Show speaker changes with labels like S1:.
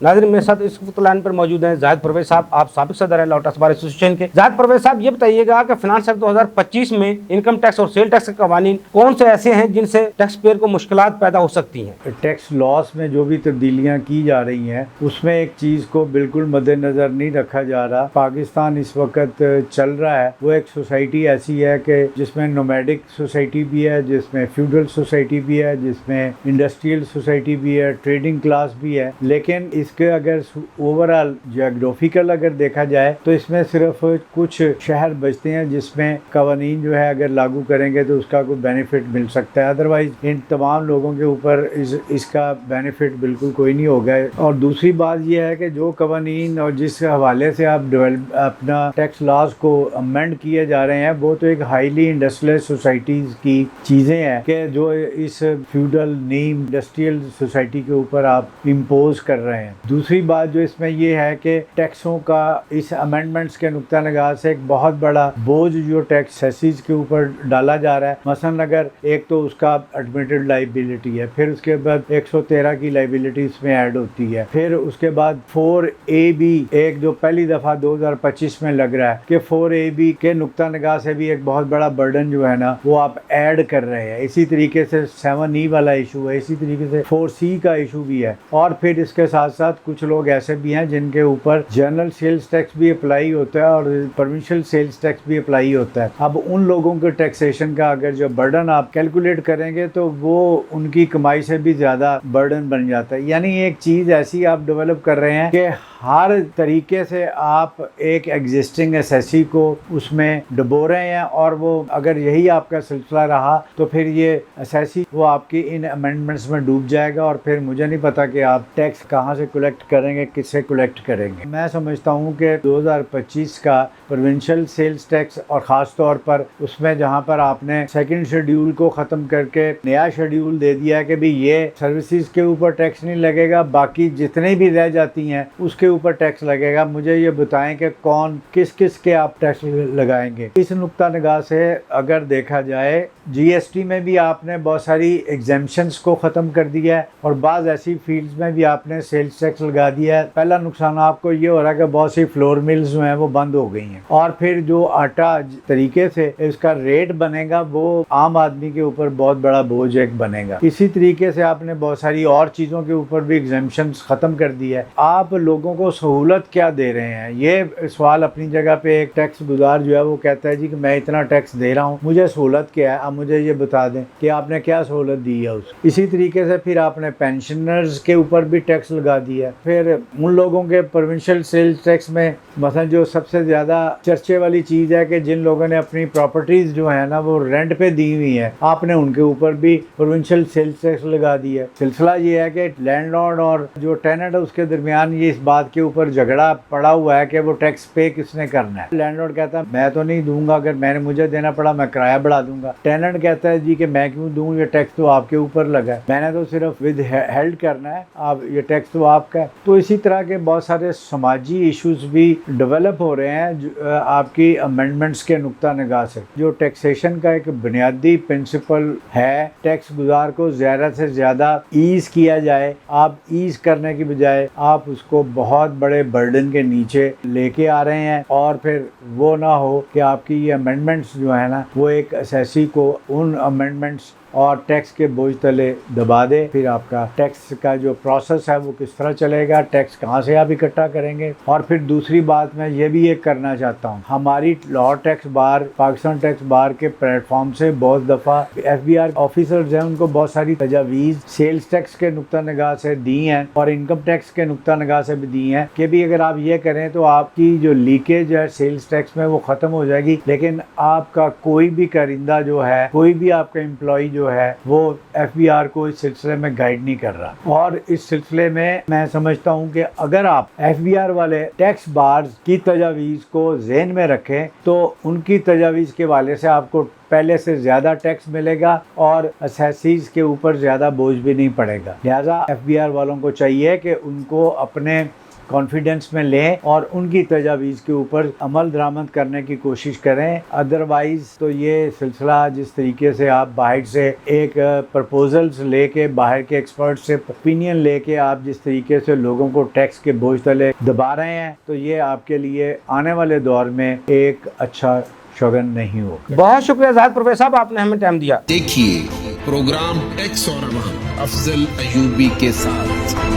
S1: नाज़रीन मेरे साथ इस वक्त लाइन पर मौजूद हैं जाहिद परवेज साहब, आप साबिक सदर हैं लॉटस बार एसोसिएशन के। जाहिद परवेज साहब, ये बताइएगा कि फाइनेंस एक्ट 2025 में इनकम टैक्स और सेल टैक्स के कवानीन कौन से ऐसे हैं जिनसे टैक्स पेयर को मुश्किलात पैदा हो सकती हैं?
S2: टैक्स लॉस में जो भी तब्दीलियाँ की जा रही हैं उसमें एक चीज़ को बिल्कुल मद्देनज़र नहीं रखा जा रहा। पाकिस्तान इस वक्त चल रहा है वो एक सोसाइटी ऐसी है कि जिसमें नोमैडिक सोसाइटी भी है, जिसमें फ्यूडल सोसाइटी भी है, जिसमें इंडस्ट्रियल सोसाइटी भी है, ट्रेडिंग क्लास भी है। लेकिन इसके अगर ओवरऑल जियोग्राफिकल अगर देखा जाए तो इसमें सिर्फ कुछ शहर बचते हैं जिसमें कवानीन जो है अगर लागू करेंगे तो उसका कोई बेनिफिट मिल सकता है। अदरवाइज इन तमाम लोगों के ऊपर इसका बेनिफिट बिल्कुल कोई नहीं होगा। और दूसरी बात यह है कि जो कवानीन और जिस हवाले से आप अपना टैक्स लॉज को अमेंड किए जा रहे हैं वो तो एक हाईली इंडस्ट्रियल सोसाइटीज़ की चीज़ें हैं कि जो इस फ्यूडल नीम इंडस्ट्रियल सोसाइटी के ऊपर आप इम्पोज कर रहे हैं। दूसरी बात जो इसमें ये है कि टैक्सों का इस अमेंडमेंट्स के नुक्ता निगाह से एक बहुत बड़ा बोझ जो टैक्स सेसिस के ऊपर डाला जा रहा है। मसलन अगर एक तो उसका एडमिटेड लाइबिलिटी है, फिर उसके बाद 113 की लाइबिलिटी इसमें ऐड होती है, फिर उसके बाद 4AB एक जो पहली दफ़ा 2025 में लग रहा है कि 4AB के नुक्ता निगाह से भी एक बहुत बड़ा बर्डन जो है ना वो आप ऐड कर रहे हैं। इसी तरीके से 7E वाला इशू है, इसी तरीके से 4C का इशू भी है। और फिर इसके साथ साथ कुछ लोग ऐसे भी हैं जिनके ऊपर जनरल सेल्स टैक्स भी अप्लाई होता है और प्रोविंशियल सेल्स टैक्स भी अप्लाई होता है। अब उन लोगों के टैक्सेशन का अगर जो बर्डन आप कैलकुलेट करेंगे तो वो उनकी कमाई से भी ज़्यादा बर्डन बन जाता है। यानी एक चीज़ ऐसी आप डेवलप कर रहे हैं कि हर तरीके से आप एक एग्जिस्टिंग एसएससी को उसमें डुबो रहे हैं और वो अगर यही आपका सिलसिला रहा तो फिर ये एसएससी वो आपकी इन अमेंडमेंट्स में डूब जाएगा और फिर मुझे नहीं पता कि आप टैक्स कहाँ से कलेक्ट करेंगे, किससे कलेक्ट करेंगे। मैं समझता हूँ कि 2025 का प्रोविंशियल सेल्स टैक्स और ख़ास तौर पर उसमें जहाँ पर आपने सेकंड शेड्यूल को ख़त्म करके नया शेड्यूल दे दिया है कि भाई ये सर्विसेज के ऊपर टैक्स नहीं लगेगा, बाकी जितने भी रह जाती हैं उसके ऊपर टैक्स लगेगा। मुझे ये बताएं कि कौन किस किस के आप टैक्स लगाएंगे। इस नुक्ता निगाह से अगर देखा जाए जीएसटी में भी आपने बहुत सारी एग्जेम्पशंस को ख़त्म कर दिया है और बाज़ ऐसी फील्ड्स में भी आपने सेल्स टैक्स लगा दिया है। पहला नुकसान आपको ये हो रहा है कि बहुत सी फ्लोर मिल्स जो हैं वो बंद हो गई हैं और फिर जो आटा तरीके से इसका रेट बनेगा वो आम आदमी के ऊपर बहुत बड़ा बोझ एक बनेगा। इसी तरीके से आपने बहुत सारी और चीज़ों के ऊपर भी एग्जेम्पशंस ख़त्म कर दिया है। आप लोगों को सहूलत क्या दे रहे हैं? ये सवाल अपनी जगह पे एक टैक्स गुजार जो है वो कहता है जी कि मैं इतना टैक्स दे रहा हूँ, मुझे सहूलत क्या है, आप मुझे ये बता दें कि आपने क्या सहूलत दी है उसको। इसी तरीके से फिर आपने पेंशनर्स के ऊपर भी टैक्स लगा दिया। फिर उन लोगों के प्रोविंशियल सेल्स टैक्स में मतलब जो सबसे ज़्यादा चर्चे वाली चीज़ है कि जिन लोगों ने अपनी प्रॉपर्टीज़ जो है ना वो रेंट पे दी हुई है, आपने उनके ऊपर भी प्रोविंशियल सेल्स टैक्स लगा दिया। सिलसिला ये है कि लैंडलॉर्ड और जो टेनेंट है उसके दरमियान ये इस बात के ऊपर झगड़ा पड़ा हुआ है कि वो टैक्स पे किसने करना है। लैंडलॉर्ड कहता है मैं तो नहीं दूंगा, अगर मैंने मुझे देना पड़ा मैं किराया बढ़ा दूंगा। टेनेंट कहता है जी कि मैं क्यों दूं, ये टैक्स तो आपके ऊपर लगा है, मैंने तो सिर्फ विद हेल्ड करना है, आप ये टैक्स तो आपका है। तो इसी तरह के बहुत सारे समाजी इश्यूज भी डेवलप हो रहे हैं आपकी अमेंडमेंट्स के नुक्ता निगाह से। जो टैक्सेशन का एक बुनियादी प्रिंसिपल है, टैक्स गुजार को ज़्यादा से ज़्यादा ईज़ किया जाए। आप ईज़ करने की बजाय आप उसको बहुत बड़े बर्डन के नीचे लेके आ रहे हैं और फिर वो ना हो कि आपकी ये अमेंडमेंट्स जो है ना वो एक एसएससी को उन अमेंडमेंट्स और टैक्स के बोझ तले दबा दे। फिर आपका टैक्स का जो प्रोसेस है वो किस तरह चलेगा, टैक्स कहाँ से आप इकट्ठा करेंगे। और फिर दूसरी बात मैं ये भी एक करना चाहता हूँ, हमारी law tax bar Pakistan tax bar के प्लेटफॉर्म से बहुत दफ़ा FBI ऑफिसर्स हैं उनको बहुत सारी तजावीज़ सेल्स टैक्स के नुक्ता निगाह से दी हैं और इनकम टैक्स के नुक्ता निगाह से भी दी हैं कि भी अगर आप ये करें तो आपकी जो लीकेज है सेल्स टैक्स में वो ख़त्म हो जाएगी, लेकिन आपका कोई भी कारिंदा जो है, कोई भी आपका एम्प्लॉई जो है वो FBR को इस सिलसिले में गाइड नहीं कर रहा। और इस सिलसिले में मैं समझता हूँ कि अगर आप FBR वाले टैक्स बार्स की तजावीज़ को ज़हन में रखें तो उनकी तजावीज़ के वाले से आपको पहले से ज़्यादा टैक्स मिलेगा और असेसीज के ऊपर ज़्यादा बोझ भी नहीं पड़ेगा। लिहाजा FBR वालों को चाहिए कि उनको अपने کانفیڈنس میں لیں اور ان کی تجاویز کے اوپر عمل درآمد کرنے کی کوشش کریں. ادروائز تو یہ سلسلہ جس طریقے سے آپ باہر سے ایک پرپوزلز لے کے, باہر کے ایکسپرٹ سے اوپینین لے کے آپ جس طریقے سے لوگوں کو ٹیکس کے بوجھ تلے دبا رہے ہیں, تو یہ آپ کے لیے آنے والے دور میں ایک اچھا شگن نہیں ہوگا.
S1: بہت شکریہ زاہد پرویز صاحب, آپ نے ہمیں ٹائم دیا.
S3: دیکھیے پروگرام ٹیکس اور عوام افضل ایوبی کے ساتھ.